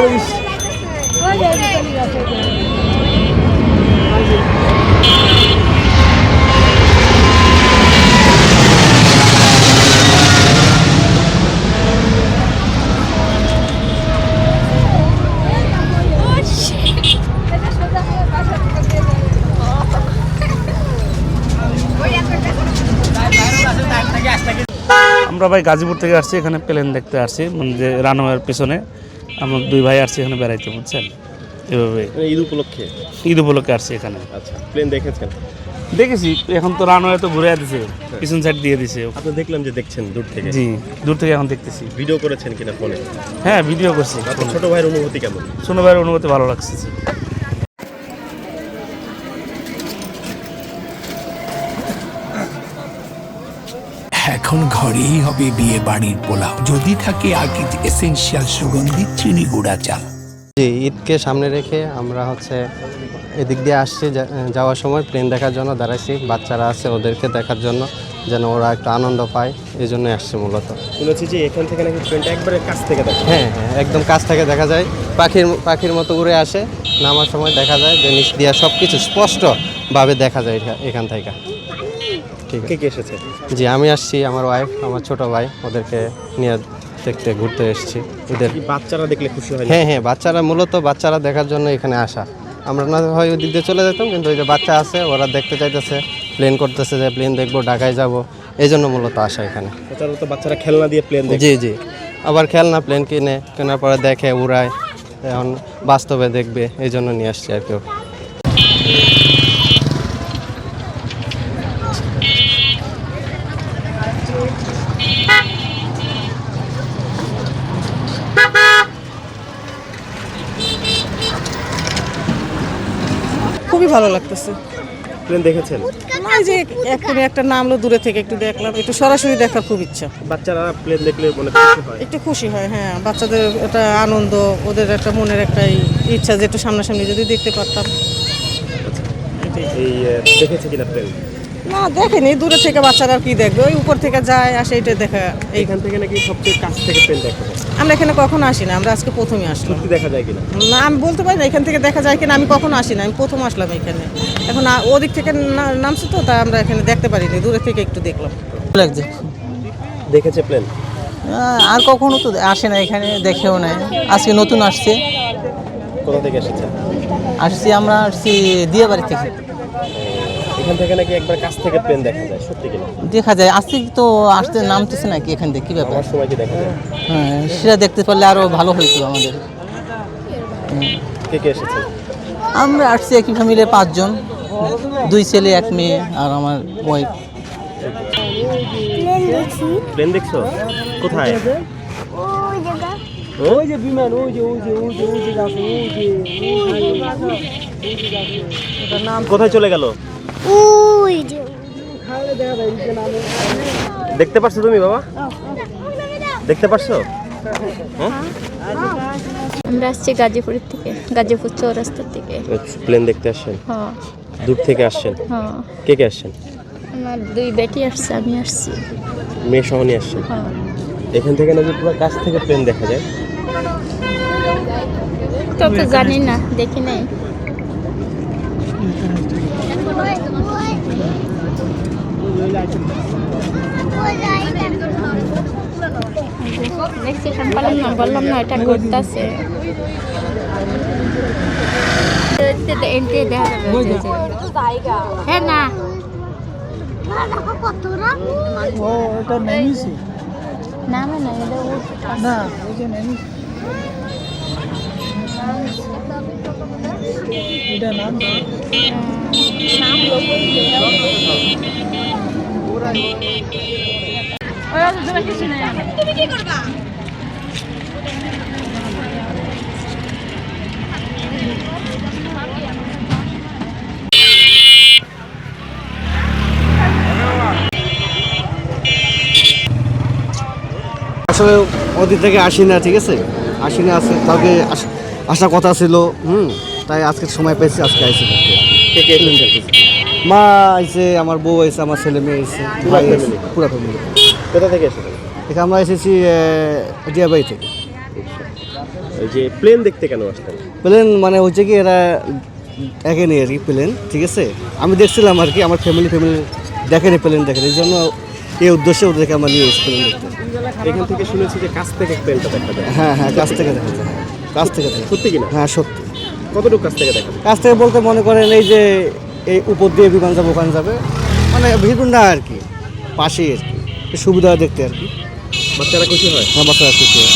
আমরা ভাই গাজীপুর থেকে আসছি, এখানে প্লেন দেখতে আসছি, মানে যে রানওয়ের পিছনে আমরা দুই ভাই আসছি এখানে বেড়াইতে, বুঝছেন? এভাবে ঈদ উপলক্ষে আসছি এখানে। আচ্ছা, প্লেন দেখেছেন? দেখেছি, এখন তো রানওয়ে তো ঘুরে দিছে, পিছন সাইড দিয়ে দিছে। আপনি দেখলাম যে দেখছেন দূর থেকে? জি, দূর থেকে এখন দেখতেছি। ভিডিও করেছেন কিনা ফোনে? হ্যাঁ, ভিডিও করছি। ছোট ভাইয়ের অনুভূতি কেমন? ছোট ভাইয়ের অনুভূতি ভালো লাগছে। এখন ঘরেই হবে বিয়ে বাড়ির পোলাও, যদি থাকে আকিজ এসেনশিয়াল সুগন্ধি চিনি গুঁড়া চাল। জি, ঈদকে সামনে রেখে আমরা এদিক দিয়ে আসছি, যাওয়ার সময় প্লেন দেখার জন্য দাঁড়াইছি। বাচ্চারা আছে, ওদেরকে দেখার জন্য, যেন ওরা একটু আনন্দ পায়, এই জন্য আসছে মূলত। শুনেছি যে এখান থেকে নাকি প্লেনটা একবারে কাছ থেকে দেখা? হ্যাঁ হ্যাঁ, একদম কাছ থেকে দেখা যায়, পাখির মতো উড়ে আসে, নামার সময় দেখা যায় যে নিচ দিয়ে সব কিছু স্পষ্টভাবে দেখা যায় এখান থেকে। ঠিক আছে। কে এসেছে? জি, আমি আসছি, আমার ওয়াইফ, আমার ছোট ভাই, ওদেরকে নিয়ে দেখতে ঘুরতে এসেছি। ওদের বাচ্চারা দেখলে খুশি হয়? হ্যাঁ হ্যাঁ, বাচ্চারা দেখার জন্য এখানে আসা। আমরা না হয় ওই দিক দিয়ে চলে যেতাম, কিন্তু ওই যে বাচ্চা আছে, ওরা দেখতে চাইতেছে, প্লেন করতেছে যে প্লেন দেখবো, ঢাকায় যাব, এই জন্য মূলত আসা এখানে। তো বাচ্চারা খেলনা দিয়ে প্লেন দেখে? জি জি, আবার খেলনা প্লেন কেনার পরে দেখে, উড়ায়, এখন বাস্তবে দেখবে, এই জন্য নিয়ে আসছি আর কেউ। খুবই ভালো লাগতেছে। প্লেন দেখেছেন? না, যে এখনই একটা নামলো দূরে থেকে একটু দেখলাম, একটু সরাসরি দেখার খুব ইচ্ছা। বাচ্চারা প্লেন দেখলে মনে খুশি হয়? একটু খুশি হয়, হ্যাঁ, বাচ্চাদের একটা আনন্দ, ওদের একটা মনের একটা ইচ্ছা যে একটু সামনাসামনি যদি দেখতে পারতাম। এই দেখেছে কিনা প্লেন? না, দেখেনি, দূরে থেকে বাচ্চারা কি দেখবে, ওই উপর থেকে যায় আসে, এটা দেখা। এইখান থেকে নাকি সবচেয়ে কাছ থেকে প্লেন দেখা যায়? আমরা এখানে কখনো আসি না, আমরা আজকে প্রথমই আসলাম। সত্যি দেখা যায় কিনা? না, আমি বলতে পারি না এখান থেকে দেখা যায় কিনা, আমি কখনো আসি না, আমি প্রথম আসলাম এখানে। এখন ওদিক থেকে নামছি তো, তাই আমরা এখানে দেখতে পারিনি, দূরে থেকে একটু দেখলাম। লাগছে। দেখেছে প্লেন? আর কখনো তো আসে না এখানে, দেখেও নাই, আজকে নতুন আসছে। কোথা থেকে এসেছে? আমরা আসছি দিয়াবাড়ি থেকে। এখান থেকে নাকি একবার কাছ থেকে প্লেন দেখা যায়, সত্যি কিনা? দেখা যায়, আজকে তো আসতে নামতেছে নাকি এখান থেকে, কি ব্যাপার? আমার সময় কি দেখা যায়? হ্যাঁ, সেটা দেখতে পারলে আরো ভালো হইতো আমাদের। কে কে এসেছে? আমরা আসছি একই ফ্যামিলির 5 জন, 2 ছেলে 1 মেয়ে আর আমার ওয়াইফ। প্লেন দেখছো? কোথায়? ওই যে বিমান, ওই যে কোথায় চলে গেল? দেখতে পারছো তুমি বাবা? দেখতে পারছো? আমরা আসছি গাজীপুরের থেকে, গাজীপুর চৌরাস্তার থেকে। প্লেন দেখতে আসছেন? হ্যাঁ। দূর থেকে আসছেন? হ্যাঁ। কে কে আসছেন? আমার 2 বেটি আসছে, আমি আসছি। মেয়ে সহ নিয়ে আসছেন? হ্যাঁ। এখান থেকে নাকি পুরো কাছ থেকে প্লেন দেখা যায়? তো জানি না, দেখি নাই। দেখছি, বললাম না, এটা ঘুরতেছে। হ্যাঁ না, নামে না, না, এটা নাম তুমি কি করবা? আসলে ওদিক থেকে আসি না, ঠিক আছে, কালকে আসার কথা ছিল, তাই আজকে সময় পেয়েছি, আজকে আইসি। মা আইসে, আমার বউ আইসে, আমার ছেলে মেয়ে আইসে, পুরো ফ্যামিলি। কোথা থেকে এসেছেন? এখানে আমরা এসেছি দিয়াবাড়ি থেকে। এই যে প্লেন দেখতে কেন আসতেন? প্লেন মানে হচ্ছে কি এরা দেখেনি আর কি প্লেন, ঠিক আছে। আমি দেখছিলাম আর কি, আমার ফ্যামিলি দেখেনি প্লেন, দেখেনি, এই জন্য এই উদ্দেশ্যে ওদেরকে আমরা নিয়ে এসেছি প্লেন দেখতে। এখান থেকে শুনেছি যে কাছ থেকে প্লেনটা দেখা যায়। হ্যাঁ হ্যাঁ, কাছ থেকে দেখা যায়, কাছ থেকে দেখা যায়। সত্যি কিনা? হ্যাঁ সত্যি। কতটুকু কাছ থেকে দেখা যায়? কাছ থেকে বলতে মনে করেন এই যে এই উপর দিয়ে বিমান যাবে, ওখানে যাবে, মানে ভিতর না আর কি, পাশেই আর কি, সুবিধা দেখতে আর কি। বাচ্চারা খুশি হয়? আমার বাচ্চারা খুশি হয়।